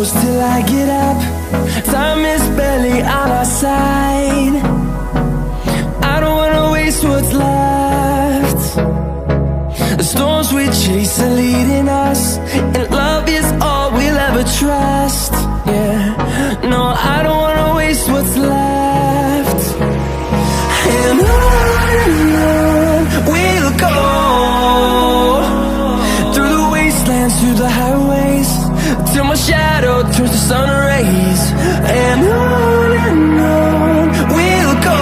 close till I get up. Time is barely on our side. I don't wanna waste what's left. The storms we chase are leading us, and love is all we'll ever trust. Yeah, no, I don't wanna waste what's left. And on we'll go, through the wastelands, through the highways, till my shadow turns to sun rays. And on we'll go,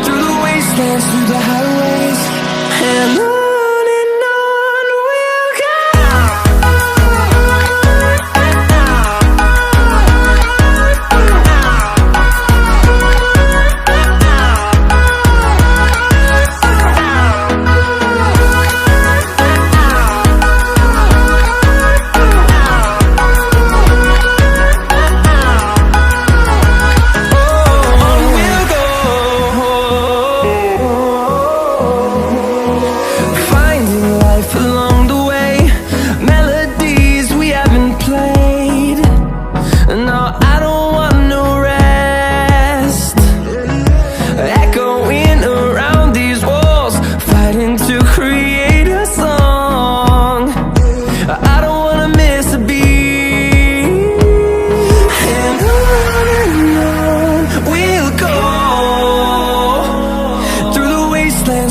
through the wastelands, through the highways, and on we'll go.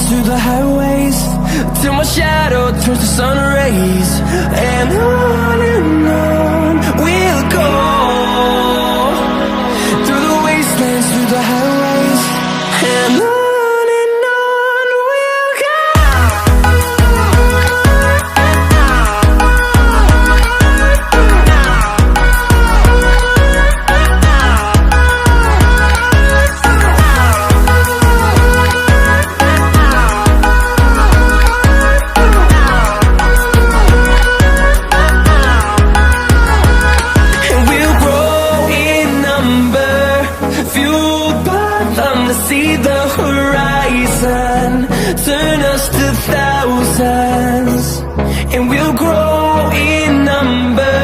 Through the highways, till my shadow turns to sun rays. And on we'll go, through the wastelands, through the highways, and on we'll go. See the horizon, turn us to thousands, and we'll grow in number,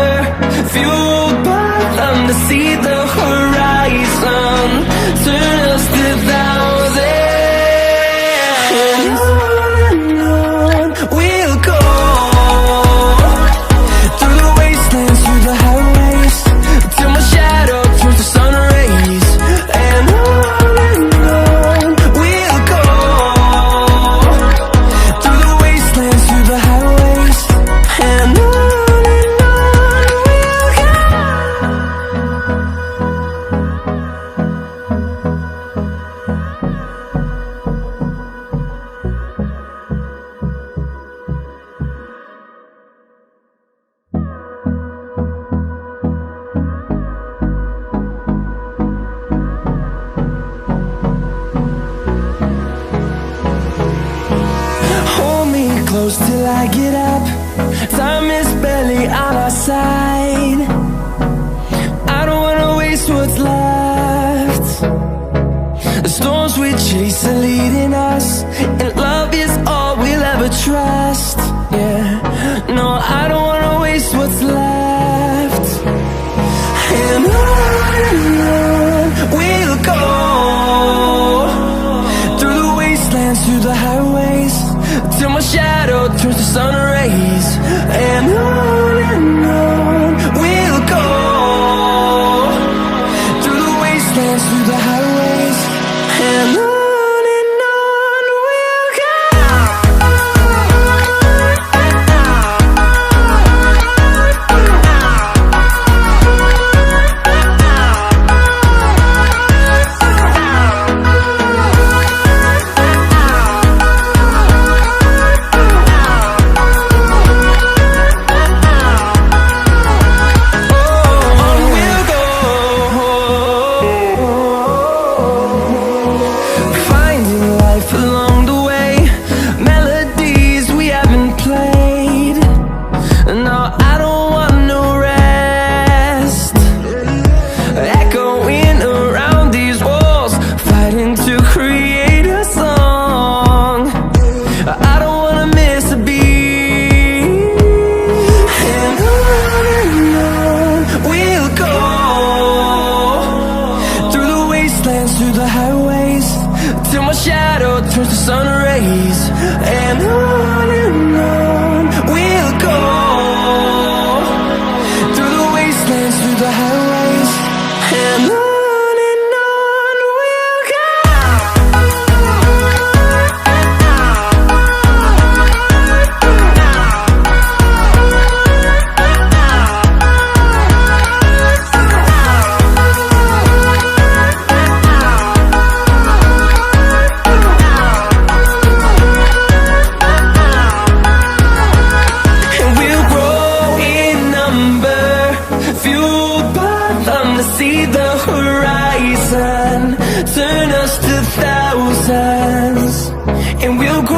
fueled by them. To see the horizon, turn us to thousands, and on we'll go, through the wastelands, through the highways, till my shadow turns to sun rays. And close till I get up. Time is barely on our side. I don't wanna waste what's left. The storms we chase are leading us, and love is all we'll ever trust. Yeah, no, I don't wanna waste what's left. And on we'll go, through the wastelands, through the highways, till my shadow turns to sun rays. And on we'll go, through the wastelands, through the highways, and on we'll go. the highways, till my shadow turns to sun rays. And on we'll go, through the wastelands, through the highways, and on we'll go. See the horizon, turn us to thousands, and we'll grow.